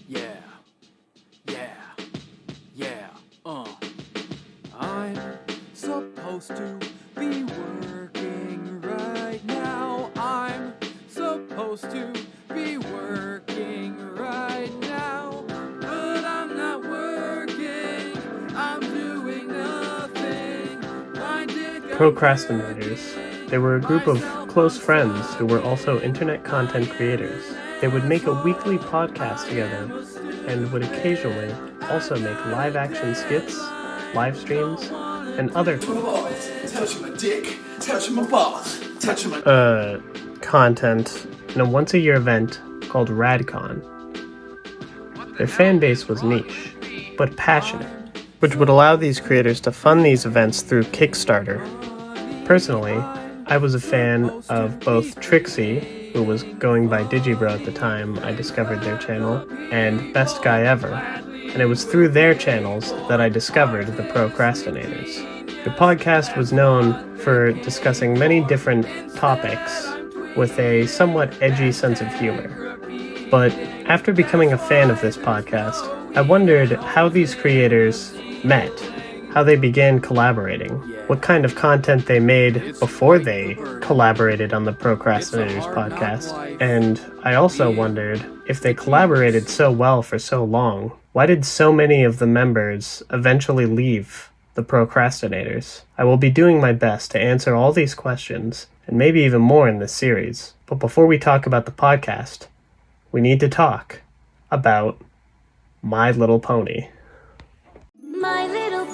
Yeah, yeah, yeah, I'm supposed to be working right now. I'm supposed to be working right now. But I'm not working, I'm doing nothing. Pro Crastinators. They were a group of close friends who were also internet content creators. They would make a weekly podcast together and would occasionally also make live-action skits, live streams, and other touching my dick, touching my balls, touching my content in a once-a-year event called RadCon. Their fan base was niche, but passionate, which would allow these creators to fund these events through Kickstarter. Personally, I was a fan of both Trixie, who was going by Digibro at the time I discovered their channel, and Best Guy Ever, and it was through their channels that I discovered the Pro Crastinators. The podcast was known for discussing many different topics with a somewhat edgy sense of humor. But after becoming a fan of this podcast, I wondered how these creators met, how they began collaborating, what kind of content they made before they collaborated on the Pro Crastinators podcast, and I also wondered if they collaborated so well for so long, why did so many of the members eventually leave the Pro Crastinators? I will be doing my best to answer all these questions, and maybe even more in this series. But before we talk about the podcast, we need to talk about My Little Pony. My little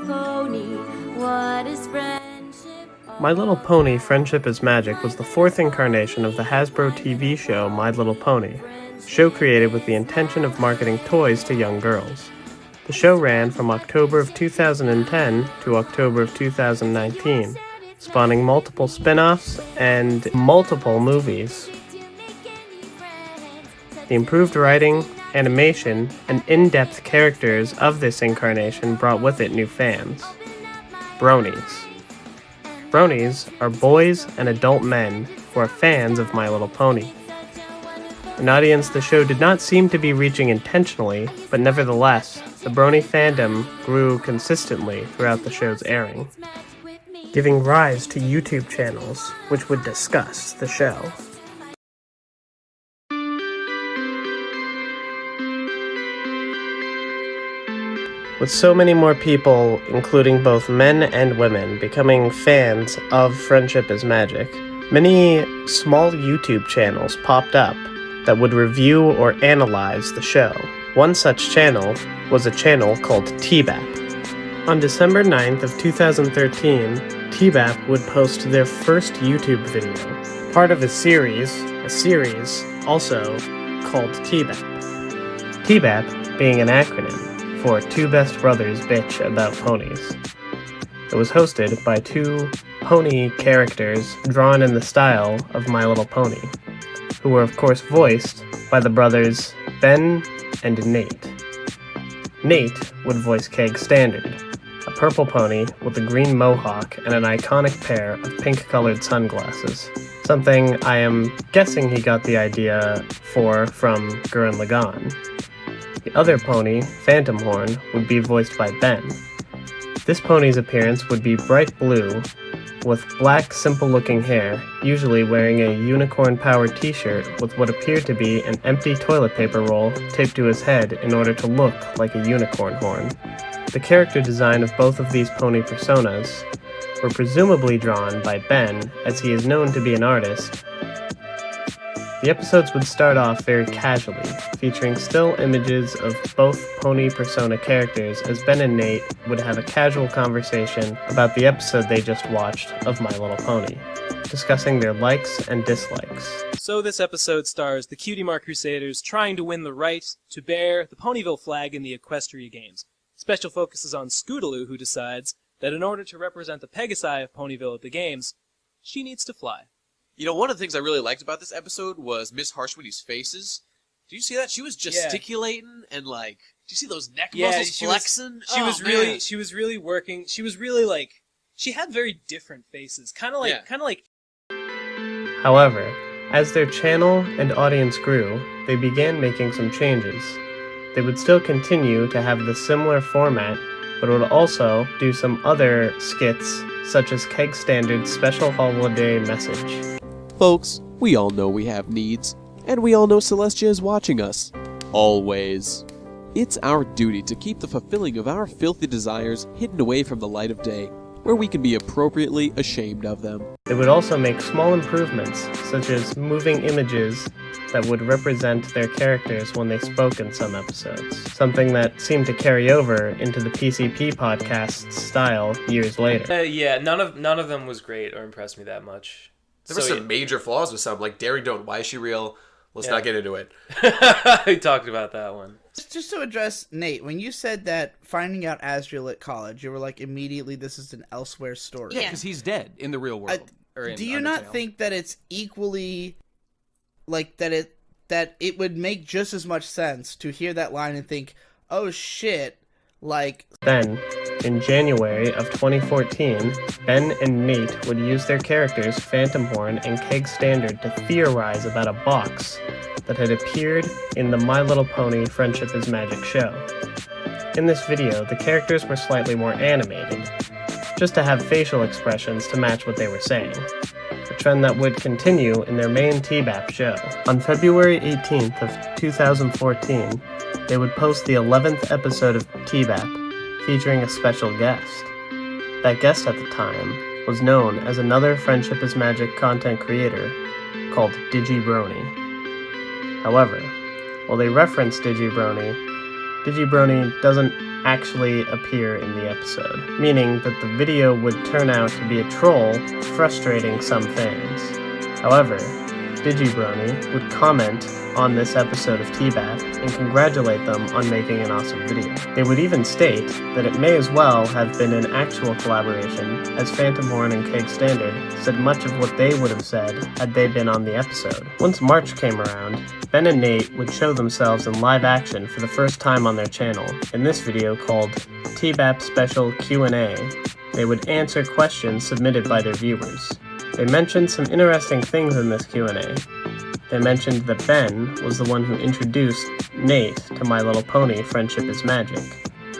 pony, what is friendship? My Little Pony Friendship is Magic was the fourth incarnation of the Hasbro TV show My Little Pony, a show created with the intention of marketing toys to young girls. The show ran from October of 2010 to October of 2019, spawning multiple spin-offs and multiple movies. The improved writing, animation, and in-depth characters of this incarnation brought with it new fans. Bronies. Bronies are boys and adult men who are fans of My Little Pony. An audience the show did not seem to be reaching intentionally, but nevertheless, the Brony fandom grew consistently throughout the show's airing, giving rise to YouTube channels which would discuss the show. With so many more people, including both men and women, becoming fans of Friendship is Magic, many small YouTube channels popped up that would review or analyze the show. One such channel was a channel called TBBBAP. On December 9th of 2013, TBBBAP would post their first YouTube video, part of a series also called TBBBAP. TBBBAP being an acronym for Two Best Brothers Bitch About Ponies. It was hosted by two pony characters drawn in the style of My Little Pony, who were of course voiced by the brothers Ben and Nate. Nate would voice Keg Standard, a purple pony with a green mohawk and an iconic pair of pink-colored sunglasses, something I am guessing he got the idea for from Gurren Lagann. The other pony, Phantom Horn, would be voiced by Ben. This pony's appearance would be bright blue, with black, simple-looking hair, usually wearing a unicorn-powered t-shirt with what appeared to be an empty toilet paper roll taped to his head in order to look like a unicorn horn. The character design of both of these pony personas were presumably drawn by Ben, as he is known to be an artist. The episodes would start off very casually, featuring still images of both pony persona characters as Ben and Nate would have a casual conversation about the episode they just watched of My Little Pony, discussing their likes and dislikes. So this episode stars the Cutie Mark Crusaders trying to win the right to bear the Ponyville flag in the Equestria Games. Special focus is on Scootaloo, who decides that in order to represent the Pegasi of Ponyville at the Games, she needs to fly. You know, one of the things I really liked about this episode was Miss Harshwitty's faces. Did you see that? She was gesticulating and like, do you see those neck muscles flexing? She was really working. She was really like, she had very different faces. Kind of like. However, As their channel and audience grew, they began making some changes. They would still continue to have the similar format, but would also do some other skits, such as Keg Standard's special holiday message. Folks, we all know we have needs, and we all know Celestia is watching us. Always. It's our duty to keep the fulfilling of our filthy desires hidden away from the light of day, where we can be appropriately ashamed of them. They would also make small improvements, such as moving images that would represent their characters when they spoke in some episodes, something that seemed to carry over into the PCP podcast's style years later. Yeah, none of them was great or impressed me that much. There were some major flaws with some, like Daring Don't. Why is she real? Let's not get into it. We talked about that one. Just to address Nate, when you said that finding out Asriel at college, you were like, immediately this is an Elsewhere story. Yeah, because he's dead in the real world. Do you not think that it's equally, like, that it would make just as much sense to hear that line and think, oh shit, like... Then, in January of 2014, Ben and Nate would use their characters Phantom Horn and Keg Standard to theorize about a box that had appeared in the My Little Pony Friendship is Magic show. In this video, the characters were slightly more animated, just to have facial expressions to match what they were saying, a trend that would continue in their main TBBAP show. On February 18th of 2014, they would post the 11th episode of TBBAP, featuring a special guest. That guest at the time was known as another Friendship is Magic content creator called Brony. However, while they reference Brony doesn't actually appear in the episode, meaning that the video would turn out to be a troll, frustrating some fans. However, Brony would comment on this episode of TBBAP and congratulate them on making an awesome video. They would even state that it may as well have been an actual collaboration, as Phantom Horn and Keg Standard said much of what they would have said had they been on the episode. Once March came around, Ben and Nate would show themselves in live action for the first time on their channel. In this video called TBBAP Special Q&A, they would answer questions submitted by their viewers. They mentioned some interesting things in this Q&A. They mentioned that Ben was the one who introduced Nate to My Little Pony Friendship is Magic,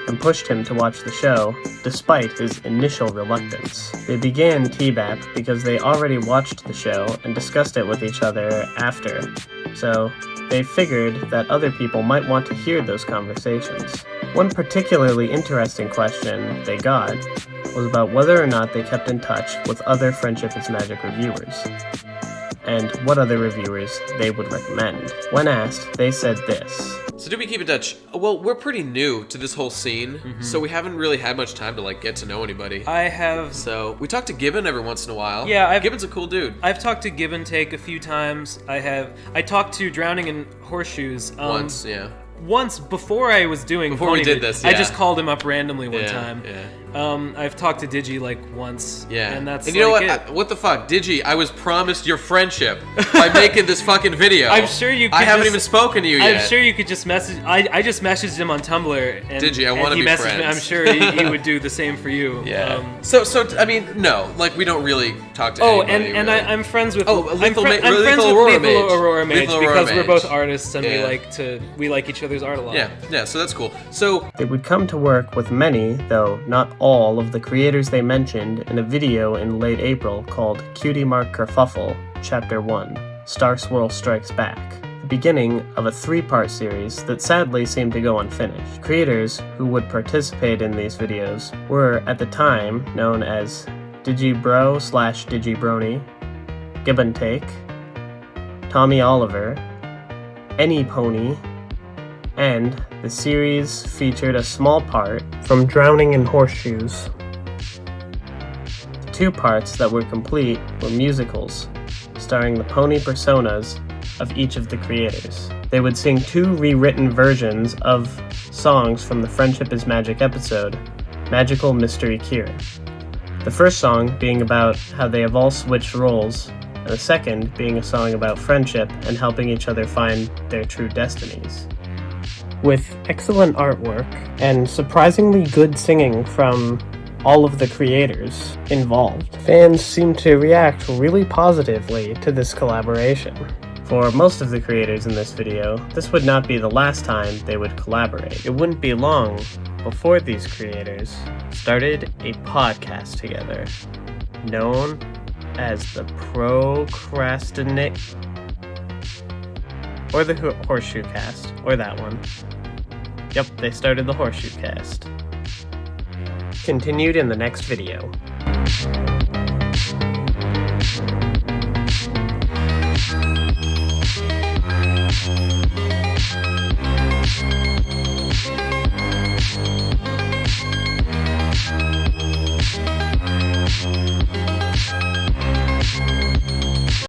and pushed him to watch the show despite his initial reluctance. They began TBBAP because they already watched the show and discussed it with each other after, so they figured that other people might want to hear those conversations. One particularly interesting question they got was about whether or not they kept in touch with other Friendship is Magic reviewers, and what other reviewers they would recommend. When asked, they said this. So do we keep in touch? Well, we're pretty new to this whole scene, so we haven't really had much time to, like, get to know anybody. I have... So, we talk to Gibbon every once in a while. Yeah, Gibbon's a cool dude. I've talked to Give and Take a few times. I talked to Drowning in Horseshoes. Once, yeah. Once, before I was doing Before we did this, I yeah. just called him up randomly one time. Yeah. I've talked to Digi like once. Yeah. And that's and you know like what? What the fuck? Digi, I was promised your friendship by making this fucking video. I'm sure you could I haven't even spoken to you yet. I'm sure you could just message... I just messaged him on Tumblr. And, Digi, I want to be messaged friends. me. I'm sure he would do the same for you. Yeah. So I mean, no. Like, we don't really talk to anybody. And really. I'm friends with... Oh, I'm friends with Lethal Aurora Mage because we're both artists and we like each other's art a lot. Yeah, so that's cool. So they would come to work with many, though not all, of the creators they mentioned in a video in late April called Cutie Mark Kerfuffle, Chapter 1, Star Swirl Strikes Back, the beginning of a 3-part series that sadly seemed to go unfinished. Creators who would participate in these videos were, at the time, known as Digibro/Digibrony, Give and Take, Tommy Oliver, Any Pony, and the series featured a small part from Drowning in Horseshoes. The 2 parts that were complete were musicals, starring the pony personas of each of the creators. They would sing 2 rewritten versions of songs from the Friendship is Magic episode, Magical Mystery Cure. The first song being about how they have all switched roles, and the second being a song about friendship and helping each other find their true destinies. With excellent artwork and surprisingly good singing from all of the creators involved. Fans seem to react really positively to this collaboration. For most of the creators in this video, this would not be the last time they would collaborate. It wouldn't be long before these creators started a podcast together, known as the Pro Crastinators, or the Horseshoe Cast, or that one. Yep, they started the Horseshoe Cast. Continued in the next video.